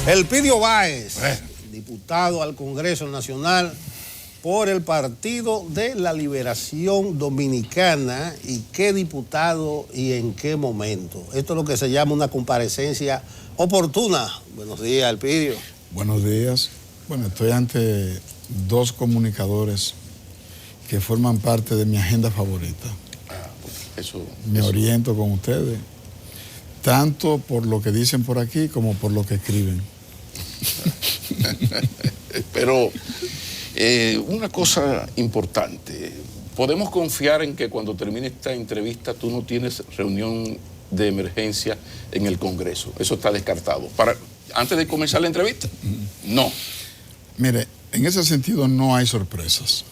Elpidio Báez, diputado al Congreso Nacional por el Partido de la Liberación Dominicana. ¿Y qué diputado y en qué momento? Esto es lo que se llama una comparecencia oportuna. Buenos días, Elpidio. Buenos días. Bueno, estoy ante dos comunicadores que forman parte de mi agenda favorita. Me oriento con ustedes, tanto por lo que dicen por aquí como por lo que escriben. Pero una cosa importante, ¿podemos confiar en que cuando termine esta entrevista tú no tienes reunión de emergencia en el Congreso? Eso está descartado. Antes de comenzar la entrevista, no. Mire, en ese sentido no hay sorpresas.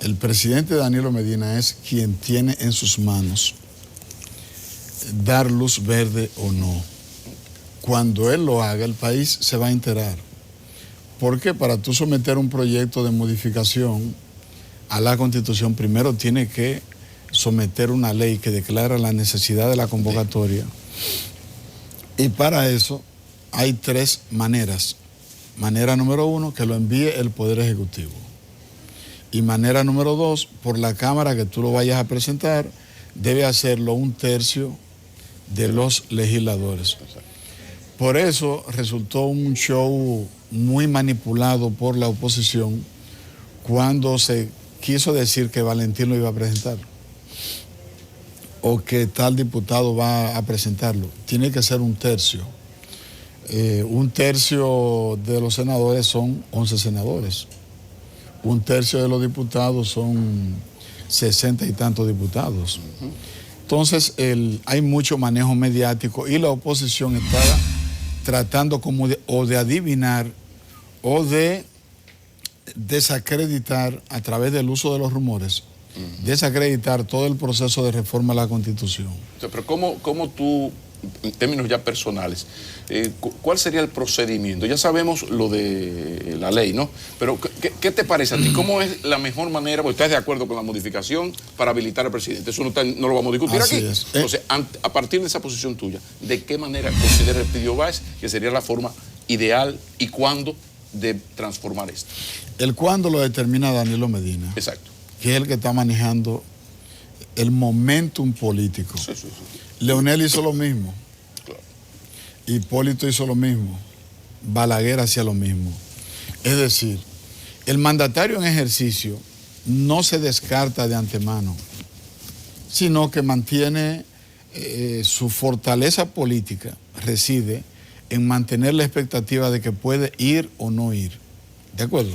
El presidente Danilo Medina es quien tiene en sus manos dar luz verde o no. Cuando él lo haga, el país se va a enterar. Porque para tú someter un proyecto de modificación a la Constitución, primero tiene que someter una ley que declara la necesidad de la convocatoria. Y para eso hay tres maneras. Manera número uno, que lo envíe el Poder Ejecutivo. Y manera número dos, por la Cámara que tú lo vayas a presentar, debe hacerlo 1/3 de los legisladores. Por eso resultó un show muy manipulado por la oposición cuando se quiso decir que Valentín lo iba a presentar o que tal diputado va a presentarlo. Tiene que ser 1/3. 1/3 de los senadores son 11 senadores. 1/3 de los diputados son 60 y tantos diputados. Entonces hay mucho manejo mediático y la oposición está tratando como de adivinar o de desacreditar a través del uso de los rumores, desacreditar todo el proceso de reforma a la Constitución. Pero ¿cómo tú, en términos ya personales, cuál sería el procedimiento? Ya sabemos lo de la ley, ¿no? Pero ¿qué te parece a ti? ¿Cómo es la mejor manera? Porque estás de acuerdo con la modificación para habilitar al presidente. Eso no lo vamos a discutir Así aquí. es. Entonces, a partir de esa posición tuya, ¿de qué manera considera Elpidio Báez que sería la forma ideal y cuándo de transformar esto? El cuándo lo determina Danilo Medina. Exacto. Que es el que está manejando el momentum político. Sí. Leonel hizo lo mismo. Claro. Hipólito hizo lo mismo. Balaguer hacía lo mismo. Es decir, el mandatario en ejercicio no se descarta de antemano, sino que mantiene su fortaleza política, reside en mantener la expectativa de que puede ir o no ir. ¿De acuerdo?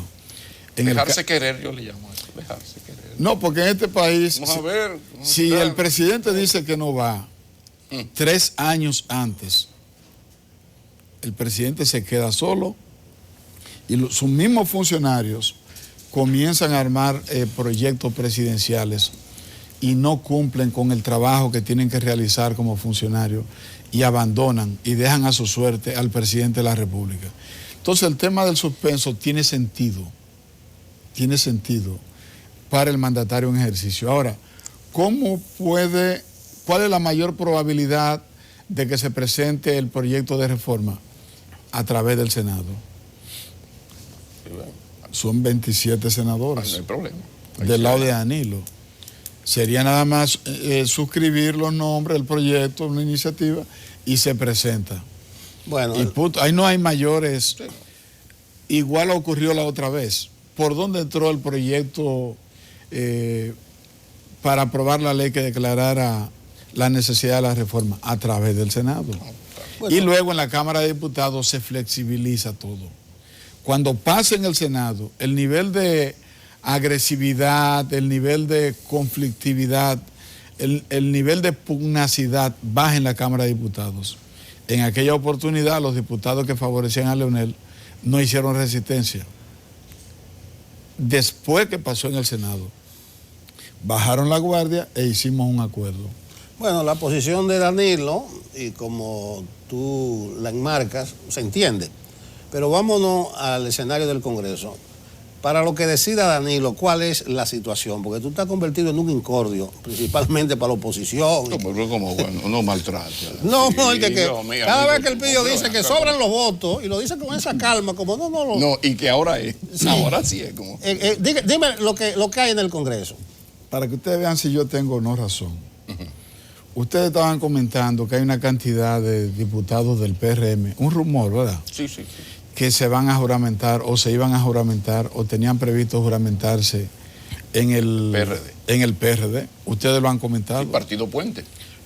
Dejarse querer, yo le llamo a eso, dejarse querer. No, porque en este país, Vamos a ver. si el presidente dice que no va, 3 años antes, el presidente se queda solo y sus mismos funcionarios comienzan a armar proyectos presidenciales y no cumplen con el trabajo que tienen que realizar como funcionarios y abandonan y dejan a su suerte al presidente de la República. Entonces el tema del suspenso tiene sentido para el mandatario en ejercicio. Ahora, ¿cuál es la mayor probabilidad de que se presente el proyecto de reforma? A través del Senado. Son 27 senadores. No hay problema. Del lado de Danilo. Sería nada más suscribir los nombres del proyecto, una iniciativa, y se presenta. Bueno, ahí no hay mayores. Igual ocurrió la otra vez. ¿Por dónde entró el proyecto para aprobar la ley que declarara la necesidad de la reforma? A través del Senado. Bueno. Y luego en la Cámara de Diputados se flexibiliza todo. Cuando pasa en el Senado, el nivel de agresividad, el nivel de conflictividad, el nivel de pugnacidad baja en la Cámara de Diputados. En aquella oportunidad, los diputados que favorecían a Leonel no hicieron resistencia. Después que pasó en el Senado, bajaron la guardia e hicimos un acuerdo. Bueno, la posición de Danilo, y como tú la enmarcas, se entiende. Pero vámonos al escenario del Congreso. para lo que decida Danilo, ¿cuál es la situación? Porque tú estás convertido en un incordio, principalmente para la oposición. No, pero como bueno, no maltrata. No, Sí, no, el que Dios mío, cada amigo, vez que el pillo pero dice que acá, sobran los votos, y lo dice con esa calma, como no. No, y que ahora es. Sí. Ahora sí es como. Dime lo que hay en el Congreso. Para que ustedes vean si yo tengo o no razón. Ustedes estaban comentando que hay una cantidad de diputados del PRM, un rumor, ¿verdad? Sí. Que se van a juramentar o se iban a juramentar o tenían previsto juramentarse en el PRD. En el PRD. Ustedes lo han comentado. El Partido Puente.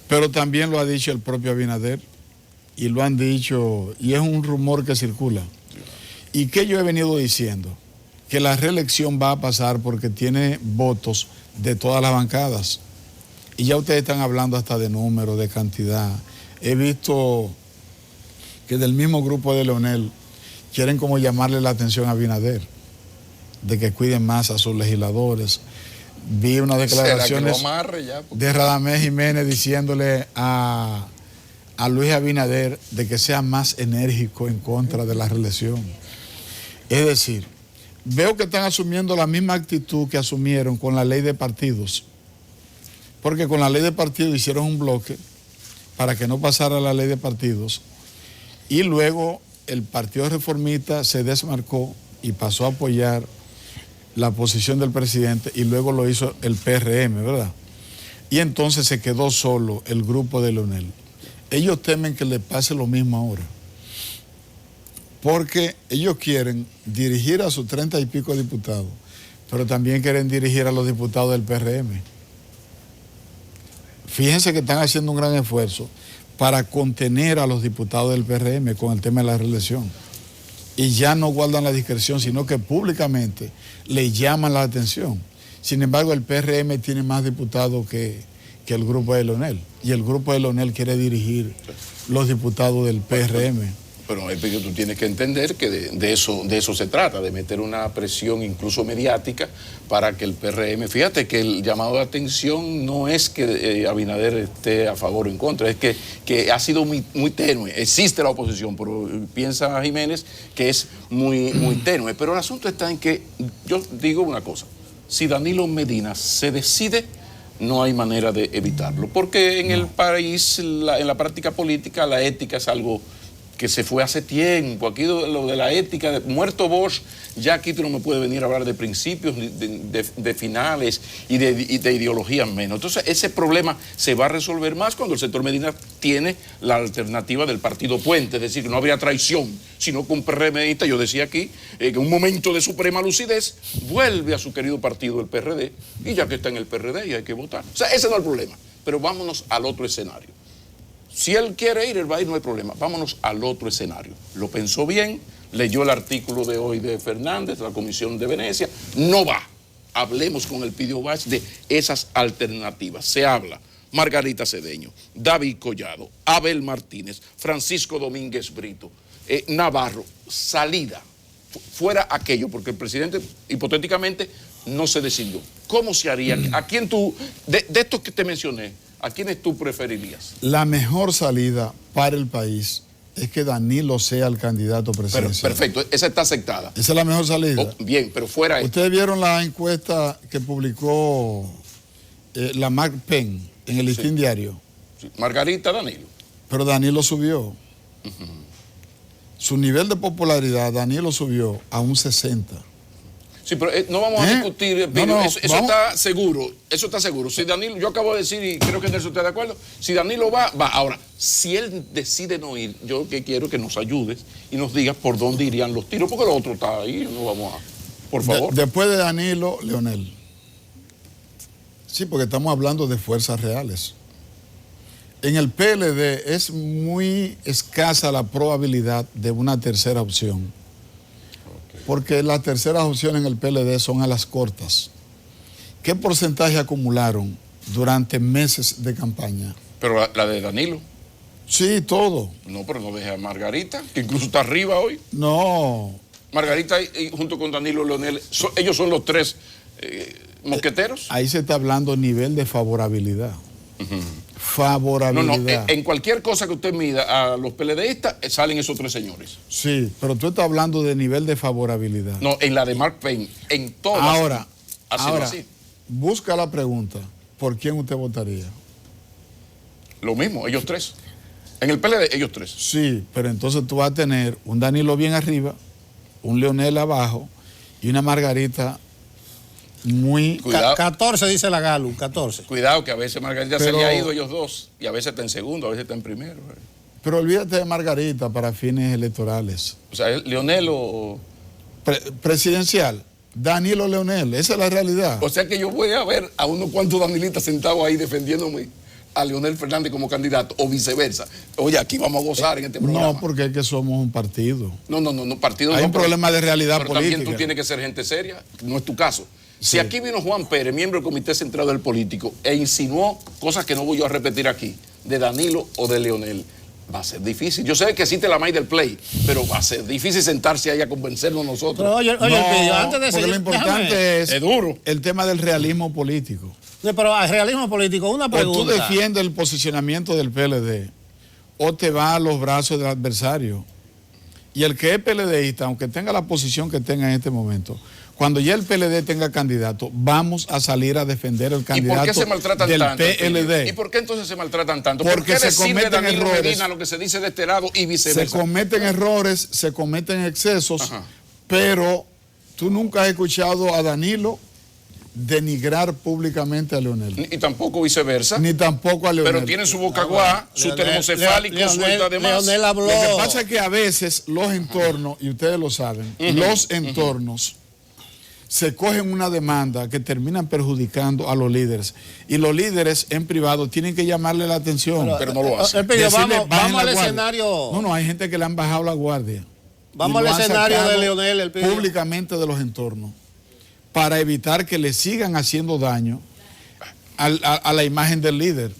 Pero también lo ha dicho el propio Abinader y lo han dicho, y es un rumor que circula. ¿Y qué yo he venido diciendo? Que la reelección va a pasar porque tiene votos de todas las bancadas. Y ya ustedes están hablando hasta de número, de cantidad. He visto que del mismo grupo de Leonel quieren como llamarle la atención a Abinader, de que cuiden más a sus legisladores. Vi unas declaraciones de Radamés Jiménez diciéndole a Luis Abinader de que sea más enérgico en contra de la reelección. Es decir, veo que están asumiendo la misma actitud que asumieron con la ley de partidos, porque con la ley de partidos hicieron un bloque para que no pasara la ley de partidos y luego el Partido Reformista se desmarcó y pasó a apoyar la posición del presidente y luego lo hizo el PRM, ¿verdad? Y entonces se quedó solo el grupo de Leonel. Ellos temen que le pase lo mismo ahora, porque ellos quieren dirigir a sus 30 y pico diputados, pero también quieren dirigir a los diputados del PRM. Fíjense que están haciendo un gran esfuerzo para contener a los diputados del PRM con el tema de la reelección. Y ya no guardan la discreción, sino que públicamente le llaman la atención. Sin embargo, el PRM tiene más diputados que el grupo de Leonel. Y el grupo de Leonel quiere dirigir los diputados del PRM. Pero tú tienes que entender que de eso se trata, de meter una presión incluso mediática para que el PRM, fíjate que el llamado de atención no es que Abinader esté a favor o en contra, es que ha sido muy tenue. Existe la oposición, pero piensa Jiménez que es muy tenue. Pero el asunto está en que, yo digo una cosa, si Danilo Medina se decide, no hay manera de evitarlo, porque en el país, en la práctica política, la ética es algo que se fue hace tiempo. Aquí lo de la ética, muerto Bosch, ya aquí tú no me puedes venir a hablar de principios, de finales y de ideologías menos. Entonces ese problema se va a resolver más cuando el sector Medina tiene la alternativa del Partido Puente, es decir, que no habría traición, sino que un PRMista, yo decía aquí, que en un momento de suprema lucidez, vuelve a su querido partido, el PRD, y ya que está en el PRD y hay que votar. O sea, ese no es el problema, pero vámonos al otro escenario. Si él quiere ir, él va a ir, no hay problema. Vámonos al otro escenario. Lo pensó bien, leyó el artículo de hoy de Fernández, de la Comisión de Venecia. No va. Hablemos con el Pidio Bach de esas alternativas. Se habla Margarita Cedeño, David Collado, Abel Martínez, Francisco Domínguez Brito, Navarro. Salida. Fuera aquello, porque el presidente hipotéticamente no se decidió. ¿Cómo se haría? ¿A quién tú, de estos que te mencioné, a quiénes tú preferirías? La mejor salida para el país es que Danilo sea el candidato presidencial. Perfecto, esa está aceptada. Esa es la mejor salida. Bien, pero fuera... Ustedes vieron la encuesta que publicó la Mac Penn en el Listín Diario. Sí. Margarita, Danilo. Pero Danilo subió. Su nivel de popularidad, Danilo subió a un 60. Sí, pero no vamos a discutir, eso está seguro, eso está seguro. Si Danilo, yo acabo de decir, y creo que Nelson está de acuerdo, si Danilo va. Ahora, si él decide no ir, yo que quiero que nos ayudes y nos digas por dónde irían los tiros, porque lo otro está ahí, no vamos a... Por favor. Después de Danilo, Leonel. Sí, porque estamos hablando de fuerzas reales. En el PLD es muy escasa la probabilidad de una tercera opción. Porque las terceras opciones en el PLD son a las cortas. ¿Qué porcentaje acumularon durante meses de campaña? Pero la de Danilo. Sí, todo. No, pero no deje a Margarita, que incluso está arriba hoy. No. Margarita y junto con Danilo Leonel, ellos son los tres mosqueteros. Ahí se está hablando nivel de favorabilidad. favorabilidad. En cualquier cosa que usted mida a los PLDistas, salen esos tres señores. Sí, pero tú estás hablando de nivel de favorabilidad. No, en la de Mark Payne, en todas. Ahora, así. busca la pregunta, ¿por quién usted votaría? Lo mismo, ellos tres. En el PLD, ellos tres. Sí, pero entonces tú vas a tener un Danilo bien arriba, un Leonel abajo y una Margarita muy... Cuidado. 14 dice la Galu, 14. Cuidado, que a veces Margarita se le ha ido ellos dos, y a veces está en segundo, a veces está en primero. Pero olvídate de Margarita para fines electorales. O sea, Leonel o... Presidencial, Danilo Leonel, esa es la realidad. O sea que yo voy a ver a unos cuantos danilitas sentados ahí defendiéndome a Leonel Fernández como candidato, o viceversa. Oye, aquí vamos a gozar en este programa. No, porque es que somos un partido. No, partido Hay no. un problema de realidad pero política. También tú tienes que ser gente seria, no es tu caso. Sí. Si aquí vino Juan Pérez, miembro del Comité Central del Político, e insinuó cosas que no voy yo a repetir aquí, de Danilo o de Leonel, va a ser difícil. Yo sé que existe la maíz del play, pero va a ser difícil sentarse ahí a convencernos nosotros. Pero oye, No, Elpidio, antes de porque seguir, lo importante Es duro. el tema del realismo político. Pero al realismo político, una O pregunta. tú defiendes el posicionamiento del PLD o te vas a los brazos del adversario. Y el que es PLDista, aunque tenga la posición que tenga en este momento, cuando ya el PLD tenga candidato, vamos a salir a defender el candidato ¿Y por qué se maltratan del tanto? PLD. ¿Y por qué entonces se maltratan tanto? Porque ¿Por qué se decir de cometen Danilo errores. Medina lo que se dice de este lado y Se viceversa? cometen errores, se cometen excesos, Ajá. pero tú nunca has escuchado a Danilo denigrar públicamente a Leonel. Y tampoco viceversa. Ni tampoco a Leonel. Pero tiene su boca guá, su termocefálico suelta de más. Leonel habló. Lo que pasa es que a veces los entornos, y ustedes lo saben, los entornos se cogen una demanda que terminan perjudicando a los líderes. Y los líderes en privado tienen que llamarle la atención. Pero no lo hacen. Elpidio, Decirle, vamos "Bajen al la guardia". escenario. No, hay gente que le han bajado la guardia. Vamos Y al lo han escenario de sacado Leonel, Elpidio. públicamente de los entornos para evitar que le sigan haciendo daño a la imagen del líder.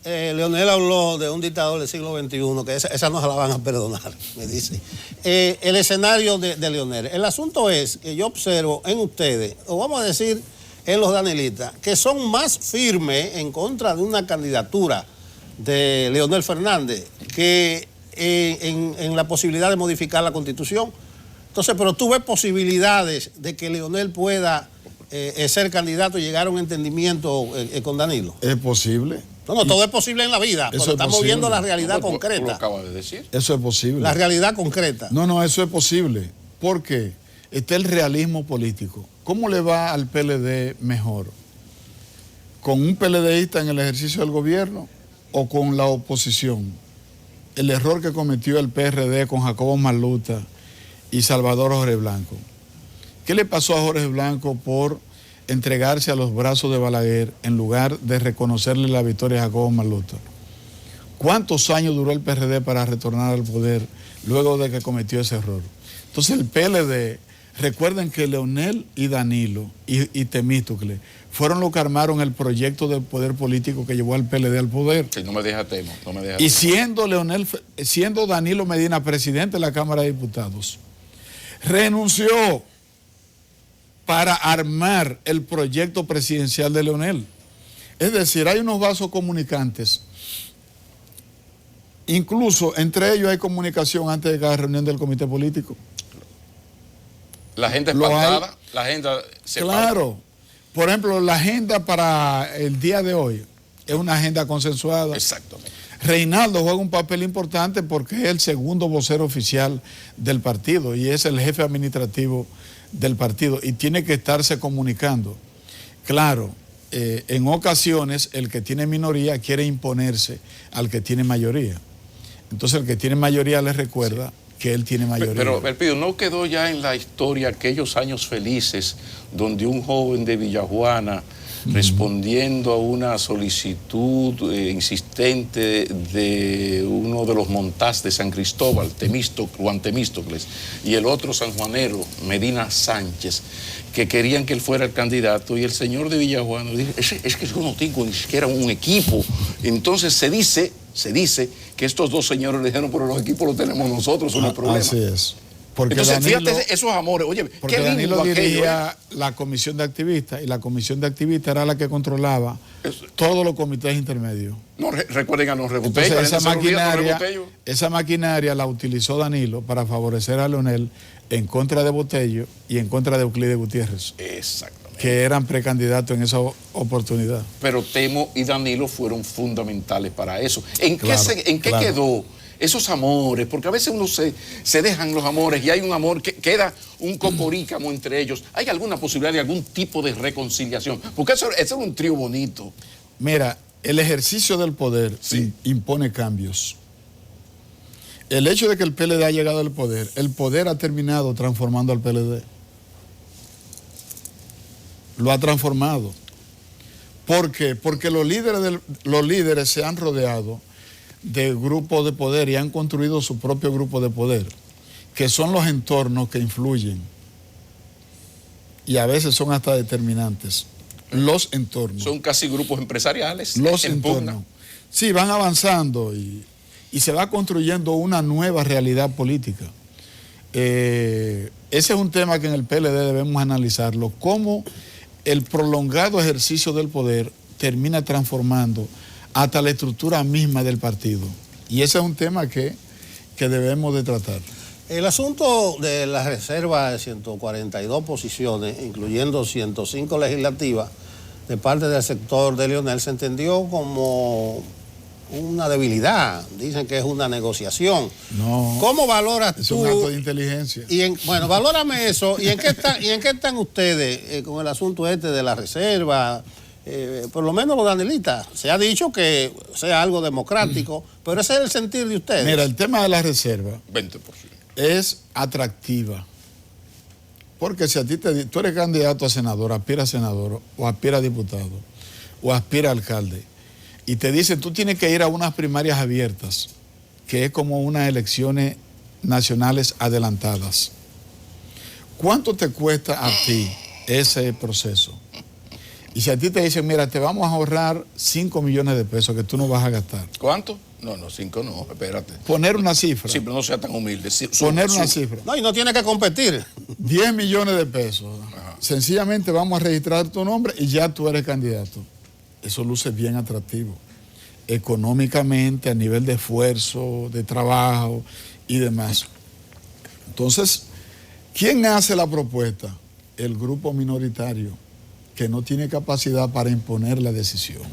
Leonel habló de un dictador del siglo XXI, que esa no se la van a perdonar, me dice. El escenario de Leonel. El asunto es que yo observo en ustedes, o vamos a decir en los danilistas, que son más firmes en contra de una candidatura de Leonel Fernández que en la posibilidad de modificar la Constitución. Entonces, pero tú ves posibilidades de que Leonel pueda ser candidato y llegar a un entendimiento con Danilo. ¿Es posible? No, todo es posible en la vida, Eso pero es estamos posible. viendo la realidad Tú lo concreta. acabas de decir. Eso es posible. La realidad concreta. No, eso es posible. ¿Por qué? Está el realismo político. ¿Cómo le va al PLD mejor? ¿Con un PLDista en el ejercicio del gobierno o con la oposición? El error que cometió el PRD con Jacobo Marluta y Salvador Jorge Blanco. ¿Qué le pasó a Jorge Blanco por entregarse a los brazos de Balaguer en lugar de reconocerle la victoria a Jacobo Marluta? ¿Cuántos años duró el PRD para retornar al poder luego de que cometió ese error? Entonces el PLD, recuerden que Leonel y Danilo y Temístocles fueron los que armaron el proyecto del poder político que llevó al PLD al poder. Sí, no me deja tema, no me deja Y tema. siendo Danilo Medina presidente de la Cámara de Diputados, renunció para armar el proyecto presidencial de Leonel. Es decir, hay unos vasos comunicantes. Incluso entre ellos hay comunicación antes de cada reunión del comité político. La agenda Lo espantada, hay. la agenda se Claro. Por ejemplo, la agenda para el día de hoy es una agenda consensuada. Exactamente. Reinaldo juega un papel importante porque es el segundo vocero oficial del partido y es el jefe administrativo del partido y tiene que estarse comunicando. Claro, en ocasiones el que tiene minoría quiere imponerse al que tiene mayoría. Entonces el que tiene mayoría le recuerda que él tiene mayoría. Pero Elpidio, ¿no quedó ya en la historia aquellos años felices donde un joven de Villajuana, respondiendo a una solicitud insistente de uno de los Montás de San Cristóbal, Juan Temístocles, y el otro sanjuanero, Medina Sánchez, que querían que él fuera el candidato, y el señor de Villajuana dijo, es que yo no tengo ni siquiera un equipo? Entonces se dice que estos dos señores le dijeron, pero los equipos los tenemos nosotros, no hay problema. Así es. Porque Entonces, Danilo, fíjate esos amores. Oye, porque qué lindo Danilo aquello, dirigía la comisión de activistas y la comisión de activistas era la que controlaba todos los comités intermedios. No, recuerden a los Entonces Rebotello. esa maquinaria la utilizó Danilo para favorecer a Leonel en contra de Botello y en contra de Euclides Gutiérrez. Exactamente. Que eran precandidatos en esa oportunidad. Pero Temo y Danilo fueron fundamentales para eso. ¿En qué Claro. quedó esos amores? Porque a veces uno se dejan los amores y hay un amor que queda un cocorícamo entre ellos. ¿Hay alguna posibilidad de algún tipo de reconciliación? Porque eso es un trío bonito. Mira, el ejercicio del poder impone cambios. El hecho de que el PLD ha llegado al poder, el poder ha terminado transformando al PLD. Lo ha transformado. ¿Por qué? Porque los líderes se han rodeado de grupos de poder y han construido su propio grupo de poder, que son los entornos que influyen y a veces son hasta determinantes. Los entornos. Son casi grupos empresariales. Los en pugna. entornos. Sí, van avanzando y se va construyendo una nueva realidad política. Ese es un tema que en el PLD debemos analizarlo, cómo el prolongado ejercicio del poder termina transformando hasta la estructura misma del partido. Y ese es un tema que debemos de tratar. El asunto de la reserva de 142 posiciones, incluyendo 105 legislativas, de parte del sector de Leonel, se entendió como una debilidad. Dicen que es una negociación. No. ¿Cómo valoras tú? Es un acto de inteligencia. Bueno, valórame eso. ¿Y en qué están ustedes con el asunto este de la reserva? Por lo menos los danilistas. Se ha dicho que sea algo democrático, pero ese es el sentir de ustedes. Mira, el tema de la reserva 20%. es atractiva. Porque si a ti tú eres candidato a senador, aspira a senador, o aspira a diputado, o aspira a alcalde, y te dicen tú tienes que ir a unas primarias abiertas, que es como unas elecciones nacionales adelantadas. ¿Cuánto te cuesta a ti ese proceso? Y si a ti te dicen, mira, te vamos a ahorrar 5 millones de pesos que tú no vas a gastar. ¿Cuánto? No, 5 no, espérate. Poner una cifra. Sí, pero no sea tan humilde. Poner una cifra. No, y no tiene que competir. 10 millones de pesos. Ajá. Sencillamente vamos a registrar tu nombre y ya tú eres candidato. Eso luce bien atractivo. Económicamente, a nivel de esfuerzo, de trabajo y demás. Entonces, ¿quién hace la propuesta? El grupo minoritario, que no tiene capacidad para imponer la decisión.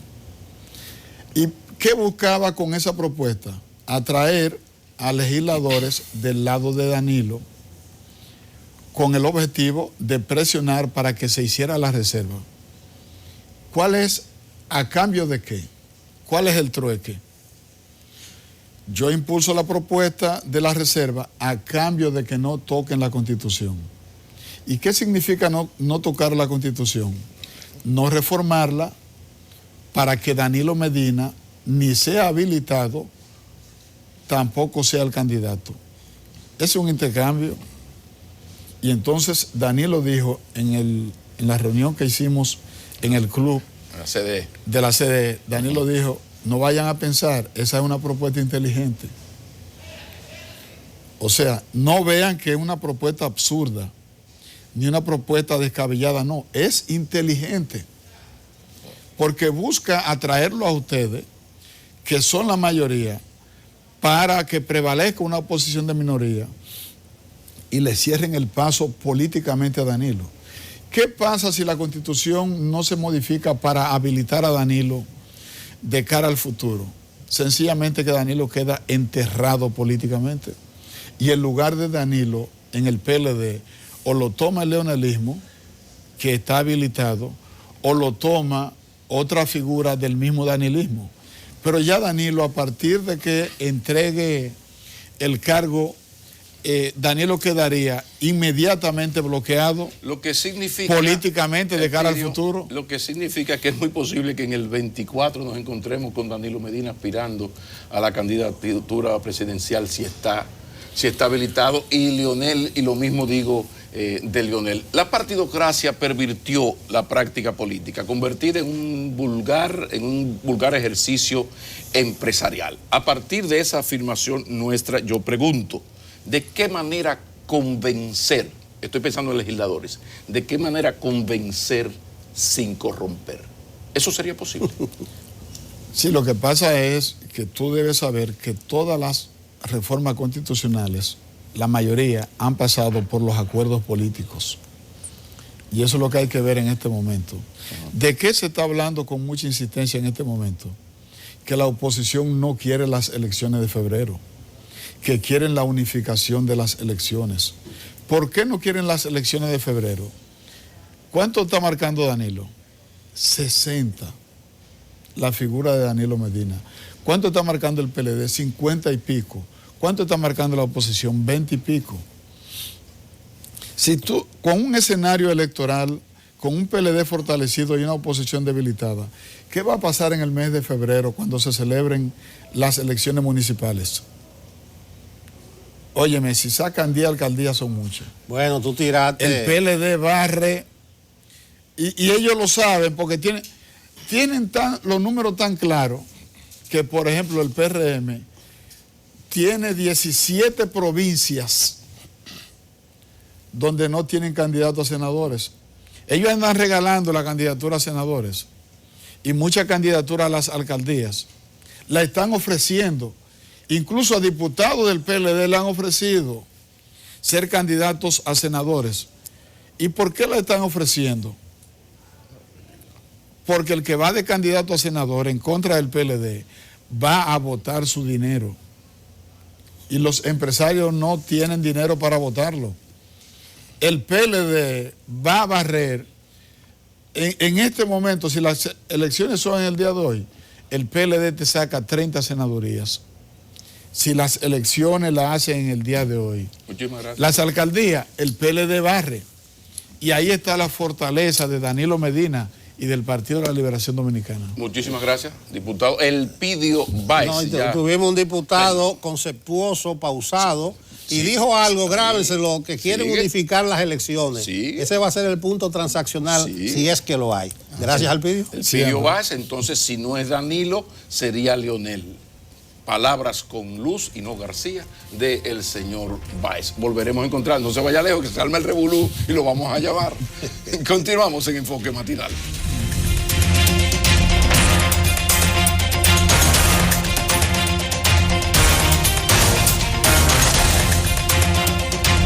¿Y qué buscaba con esa propuesta? Atraer a legisladores del lado de Danilo con el objetivo de presionar para que se hiciera la reserva. ¿Cuál es? ¿A cambio de qué? ¿Cuál es el trueque? Yo impulso la propuesta de la reserva a cambio de que no toquen la Constitución. ¿Y qué significa no tocar la Constitución? No reformarla para que Danilo Medina ni sea habilitado, tampoco sea el candidato. Es un intercambio. Y entonces Danilo dijo en la reunión que hicimos en el club de la CDE, Danilo dijo, no vayan a pensar, esa es una propuesta inteligente. O sea, no vean que es una propuesta absurda, ni una propuesta descabellada, no, es inteligente, porque busca atraerlo a ustedes, que son la mayoría, para que prevalezca una oposición de minoría y le cierren el paso políticamente a Danilo. ¿Qué pasa si la Constitución no se modifica para habilitar a Danilo de cara al futuro? Sencillamente que Danilo queda enterrado políticamente y el lugar de Danilo en el PLD o lo toma el leonelismo, que está habilitado, o lo toma otra figura del mismo danilismo. Pero ya Danilo, a partir de que entregue el cargo, Danilo quedaría inmediatamente bloqueado, lo que significa, políticamente de cara al futuro. Lo que significa que es muy posible que en el 24 nos encontremos con Danilo Medina aspirando a la candidatura presidencial si está habilitado, y Leonel, y lo mismo digo de Leonel. La partidocracia pervirtió la práctica política, convertida en un vulgar ejercicio empresarial. A partir de esa afirmación nuestra, yo pregunto, ¿de qué manera convencer, estoy pensando en legisladores, de qué manera convencer sin corromper? ¿Eso sería posible? Sí, lo que pasa es que tú debes saber que todas las reformas constitucionales, la mayoría, han pasado por los acuerdos políticos. Y eso es lo que hay que ver en este momento. ¿De qué se está hablando con mucha insistencia en este momento? Que la oposición no quiere las elecciones de febrero, que quieren la unificación de las elecciones. ¿Por qué no quieren las elecciones de febrero? ¿Cuánto está marcando Danilo? 60. La figura de Danilo Medina. ¿Cuánto está marcando el PLD? 50 y pico. ¿Cuánto está marcando la oposición? 20 y pico. Si tú, con un escenario electoral, con un PLD fortalecido y una oposición debilitada, ¿qué va a pasar en el mes de febrero cuando se celebren las elecciones municipales? Óyeme, si sacan 10 alcaldías son muchas. Bueno, tú tiraste. El PLD barre, y ellos lo saben porque tienen los números tan claros que, por ejemplo, el PRM tiene 17 provincias donde no tienen candidatos a senadores. Ellos andan regalando la candidatura a senadores y muchas candidaturas a las alcaldías. La están ofreciendo. Incluso a diputados del PLD le han ofrecido ser candidatos a senadores. ¿Y por qué la están ofreciendo? Porque el que va de candidato a senador en contra del PLD va a votar su dinero. Y los empresarios no tienen dinero para votarlo. El PLD va a barrer. En este momento, si las elecciones son en el día de hoy, el PLD te saca 30 senadurías. Si las elecciones las hacen en el día de hoy. Muchísimas gracias. Las alcaldías, el PLD barre. Y ahí está la fortaleza de Danilo Medina y del Partido de la Liberación Dominicana. Muchísimas gracias, diputado Elpidio Báez. No, tuvimos un diputado conceptuoso, pausado, y dijo algo, grábenselo, que quieren unificar las elecciones. Ese va a ser el punto transaccional, si es que lo hay. Gracias, Elpidio. Elpidio Báez, entonces, si no es Danilo, sería Leonel. Palabras con luz y no García del señor Báez. Volveremos a encontrar, no se vaya lejos, que se arma el revolú y lo vamos a llamar. Continuamos en Enfoque Matinal.